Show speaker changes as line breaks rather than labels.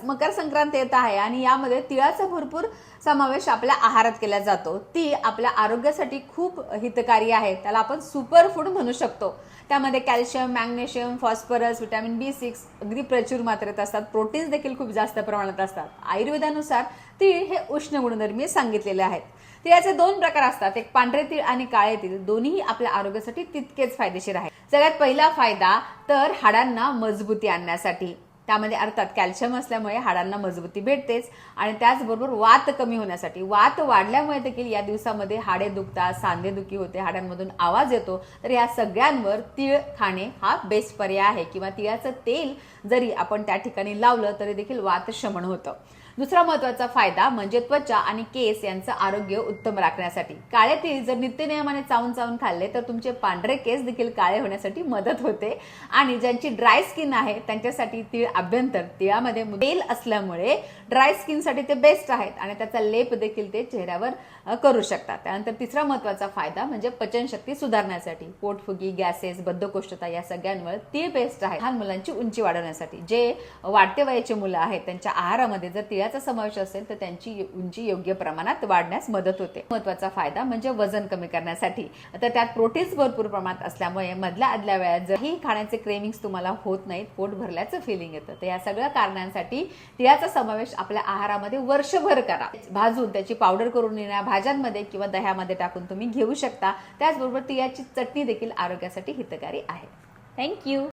मकर संक्रांत येत आहे आणि यामध्ये तिळाचा भरपूर समावेश आपल्या आहारात केला जातो। ती आपल्या आरोग्यासाठी खूप हितकारी आहे, त्याला आपण सुपर फूड म्हणू शकतो। त्यामध्ये calcium, magnesium, phosphorus, vitamin B6 अगदी प्रचूर मात्रेत असतात। प्रोटीन्स देखील खूप जास्त प्रमाणात असतात। आयुर्वेदानुसार तीळ हे उष्ण गुणधर्मी सांगितलेले आहेत। तिळाचे दोन प्रकार असतात, एक पांढरे तीळ आणि काळे तीळ। दोन्ही आपल्या आरोग्यासाठी तितकेच फायदेशीर आहेत। सगळ्यात पहिला फायदा तर हाडांना मजबूती आणण्यासाठी। त्यामध्ये अर्थात कॅल्शियम असल्यामुळे हाडांना मजबूती भेटतेच आणि त्याचबरोबर वात कमी होण्यासाठी। वात वाढल्यामुळे देखील या दिवसामध्ये हाडे दुखतात, सांधेदुखी होते, हाडांमधून आवाज येतो। तर या सगळ्यांवर तीळ खाणे हा बेस्ट पर्याय आहे किंवा तिळाचं तेल जरी आपण त्या ठिकाणी लावलं तरी देखील वात शमन होतं। दुसरा महत्त्वाचा फायदा म्हणजे त्वचा आणि केस यांचं आरोग्य उत्तम राखण्यासाठी। काळे तीळ जर नित्यनियमाने चावून चावून खाल्ले तर तुमचे पांढरे केस देखील काळे होण्यासाठी मदत होते आणि ज्यांची ड्राय स्किन आहे त्यांच्यासाठी तीळ अभ्यंतर तिळामध्ये तेल असल्यामुळे ड्राय स्किनसाठी ते बेस्ट आहेत आणि त्याचा लेप देखील ते चेहऱ्यावर करू शकतात। त्यानंतर तिसरा महत्त्वाचा फायदा म्हणजे पचनशक्ती सुधारण्यासाठी। पोटफुगी, गॅसेस, बद्धकोष्ठता या सगळ्यांवर तीळ बेस्ट आहे। लहान मुलांची उंची वाढवण्यासाठी। जे वाढते वयाचे मुलं आहेत त्यांच्या आहारामध्ये जर तिळाचा समावेश असेल तर त्यांची उंची योग्य प्रमाणात वाढण्यास मदत होते। महत्त्वाचा फायदा म्हणजे वजन कमी करण्यासाठी। तर त्यात प्रोटीन्स भरपूर प्रमाणात असल्यामुळे मधल्या आदल्या वेळात जरी खाण्याचे क्रेविंग्स तुम्हाला होत नाहीत, पोट भरल्याचं फिलिंग येतं, तर या सगळ्या कारणांसाठी तिळाचा समावेश आपल्या आहारामध्ये वर्षभर करा। भाजून त्याची पावडर करून येण्या भाज्यांमध्ये किंवा दह्यामध्ये टाकून तुम्ही घेऊ शकता। त्याचबरोबर तिळाची चटणी देखील आरोग्यासाठी हितकारी आहे। थँक्यू।